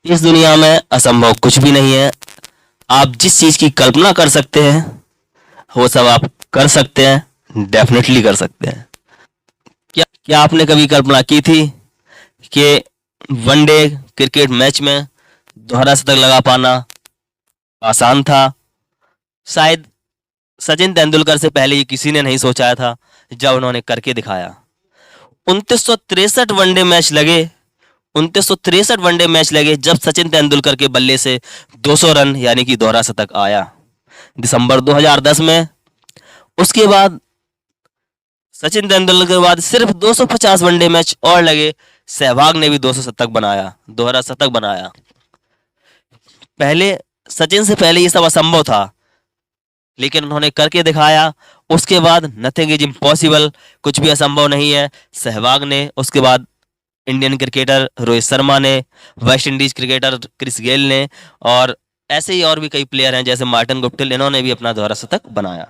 इस दुनिया में असंभव कुछ भी नहीं है। आप जिस चीज की कल्पना कर सकते हैं वो सब आप कर सकते हैं, डेफिनेटली कर सकते हैं। क्या क्या आपने कभी कल्पना की थी कि वनडे क्रिकेट मैच में दोहरा शतक लगा पाना आसान था? शायद सचिन तेंदुलकर से पहले ये किसी ने नहीं सोचा था, जब उन्होंने करके दिखाया। 2963 वनडे मैच लगे 2963 वनडे मैच लगे जब सचिन तेंदुलकर के बल्ले से 200 रन यानी कि दोहरा शतक आया दिसंबर 2010 में। उसके बाद सचिन तेंदुलकर के बाद सिर्फ 250 वनडे मैच और लगे, सहवाग ने भी 200 शतक बनाया, दोहरा शतक बनाया। पहले सचिन से पहले ये सब असंभव था, लेकिन उन्होंने करके दिखाया। उसके बाद नथिंग इज इम्पॉसिबल, कुछ भी असंभव नहीं है। सहवाग ने, उसके बाद इंडियन क्रिकेटर रोहित शर्मा ने, West Indies cricketer Chris Gayle ने, और ऐसे ही और भी कई प्लेयर हैं जैसे मार्टिन गुप्टिल, इन्होंने भी अपना दोहरा शतक बनाया।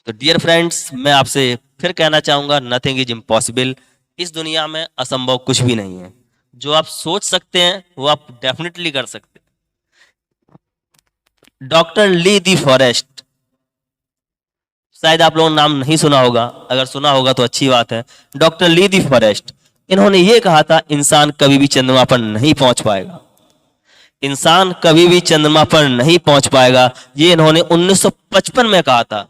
तो डियर फ्रेंड्स, मैं आपसे फिर कहना चाहूंगा, नथिंग इज इम्पॉसिबल। इस दुनिया में असंभव कुछ भी नहीं है। जो आप सोच सकते हैं वो आप डेफिनेटली कर सकते हैं। डॉक्टर ली दी फॉरेस्ट, शायद आप लोगों ने नाम नहीं सुना होगा, अगर सुना होगा तो अच्छी बात है। डॉक्टर ली दी फॉरेस्ट, इन्होंने ये कहा था इंसान कभी भी चंद्रमा पर नहीं पहुंच पाएगा। इंसान कभी भी चंद्रमा पर नहीं पहुंच पाएगा, ये इन्होंने 1955 में कहा था।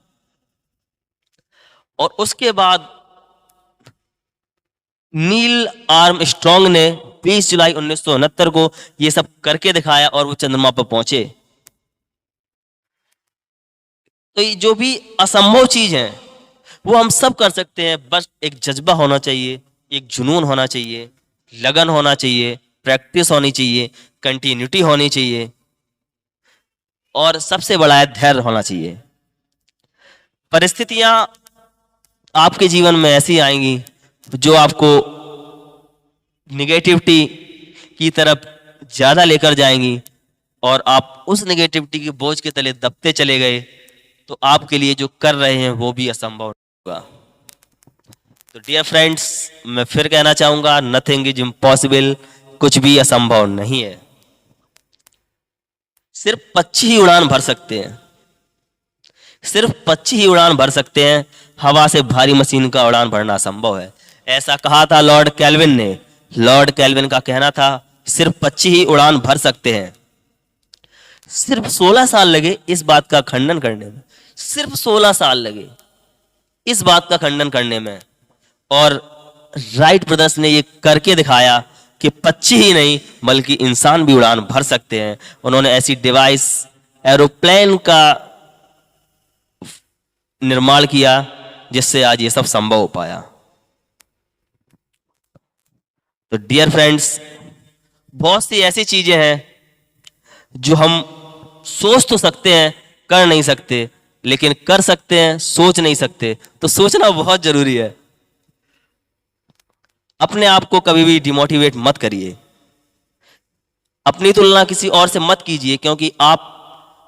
और उसके बाद नील आर्मस्ट्रॉन्ग ने 20 जुलाई 1969 को ये सब करके दिखाया और वो चंद्रमा पर पहुंचे। तो ये जो भी असंभव चीज है वो हम सब कर सकते हैं, बस एक जज्बा होना चाहिए, एक जुनून होना चाहिए, लगन होना चाहिए, प्रैक्टिस होनी चाहिए, कंटिन्यूटी होनी चाहिए, और सबसे बड़ा है धैर्य होना चाहिए। परिस्थितियां आपके जीवन में ऐसी आएंगी जो आपको निगेटिविटी की तरफ ज्यादा लेकर जाएंगी, और आप उस निगेटिविटी के बोझ के तले दबते चले गए तो आपके लिए जो कर रहे हैं वो भी असंभव होगा। तो डियर फ्रेंड्स, मैं फिर कहना चाहूंगा, नथिंग इज इम्पॉसिबल, कुछ भी असंभव नहीं है। सिर्फ पक्षी ही उड़ान भर सकते हैं, सिर्फ पक्षी ही उड़ान भर सकते हैं, हवा से भारी मशीन का उड़ान भरना असंभव है। ऐसा कहा था लॉर्ड कैल्विन ने। लॉर्ड कैल्विन का कहना था सिर्फ पक्षी ही उड़ान भर सकते हैं। सिर्फ 16 साल लगे इस बात का खंडन करने में, सिर्फ 16 साल लगे इस बात का खंडन करने में, और राइट ब्रदर्स ने ये करके दिखाया कि पक्षी ही नहीं बल्कि इंसान भी उड़ान भर सकते हैं। उन्होंने ऐसी डिवाइस, एरोप्लेन का निर्माण किया जिससे आज ये सब संभव हो पाया। तो डियर फ्रेंड्स, बहुत सी ऐसी चीजें हैं जो हम सोच तो सकते हैं, कर नहीं सकते, लेकिन कर सकते हैं, सोच नहीं सकते। तो सोचना बहुत जरूरी है। अपने आप को कभी भी डिमोटिवेट मत करिए, अपनी तुलना किसी और से मत कीजिए, क्योंकि आप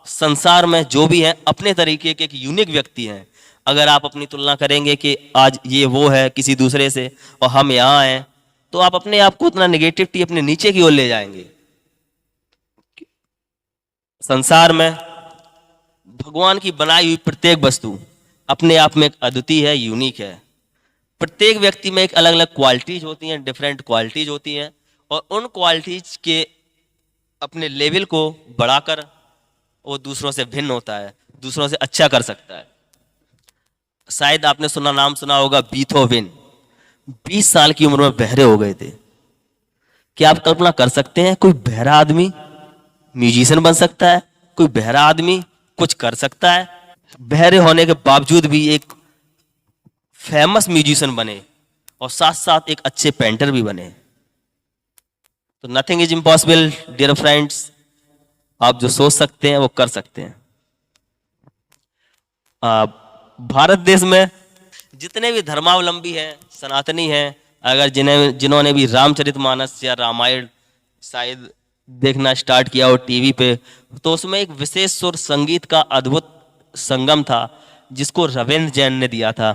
संसार में जो भी हैं अपने तरीके के एक यूनिक व्यक्ति हैं। अगर आप अपनी तुलना करेंगे कि आज ये वो है किसी दूसरे से और हम यहाँ हैं, तो आप अपने आप को उतना निगेटिविटी अपने नीचे की ओर ले जाएंगे। संसार में भगवान की बनाई हुई प्रत्येक वस्तु अपने आप में एक अद्वितीय है, यूनिक है। प्रत्येक व्यक्ति में एक अलग अलग क्वालिटीज होती हैं, डिफरेंट क्वालिटीज होती हैं, और उन क्वालिटीज के अपने लेवल को बढ़ाकर वो दूसरों से भिन्न होता है, दूसरों से अच्छा कर सकता है। शायद आपने नाम सुना होगा बीथोवेन। 20 साल की उम्र में बहरे हो गए थे। क्या आप कल्पना कर सकते हैं कोई बहरा आदमी म्यूजिशियन बन सकता है? कोई बहरा आदमी कुछ कर सकता है? बहरे होने के बावजूद भी एक फेमस म्यूजिशियन बने और साथ साथ एक अच्छे पेंटर भी बने। तो nothing is impossible dear friends. आप जो सोच सकते हैं वो कर सकते हैं। भारत देश में जितने भी धर्मावलंबी हैं, सनातनी हैं, अगर जिन्होंने भी रामचरितमानस या रामायण शायद देखना स्टार्ट किया हो टीवी पे, तो उसमें एक विशेष सुर संगीत का अद्भुत संगम था जिसको रविंद्र जैन ने दिया था।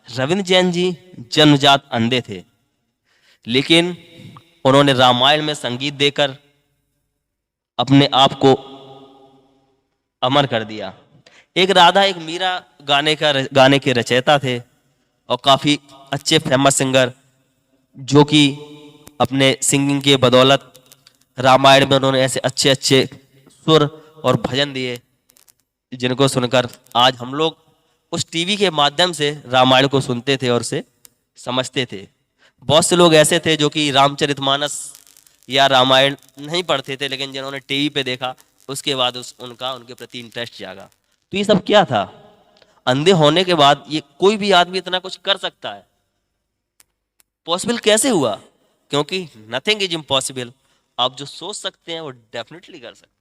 रविंद्र जैन जी जन्मजात अंधे थे, लेकिन उन्होंने रामायण में संगीत देकर अपने आप को अमर कर दिया। एक राधा एक मीरा गाने के रचयिता थे और काफी अच्छे फेमस सिंगर, जो कि अपने सिंगिंग के बदौलत रामायण में उन्होंने ऐसे अच्छे अच्छे सुर और भजन दिए जिनको सुनकर आज हम लोग उस टीवी के माध्यम से रामायण को सुनते थे और उसे समझते थे। बहुत से लोग ऐसे थे जो कि रामचरितमानस या रामायण नहीं पढ़ते थे, लेकिन जिन्होंने टीवी पे देखा उसके बाद उनके प्रति इंटरेस्ट जागा। तो ये सब क्या था? अंधे होने के बाद ये कोई भी आदमी इतना कुछ कर सकता है। पॉसिबल कैसे हुआ? क्योंकि नथिंग इज इम्पॉसिबल। आप जो सोच सकते हैं वो डेफिनेटली कर सकते हैं।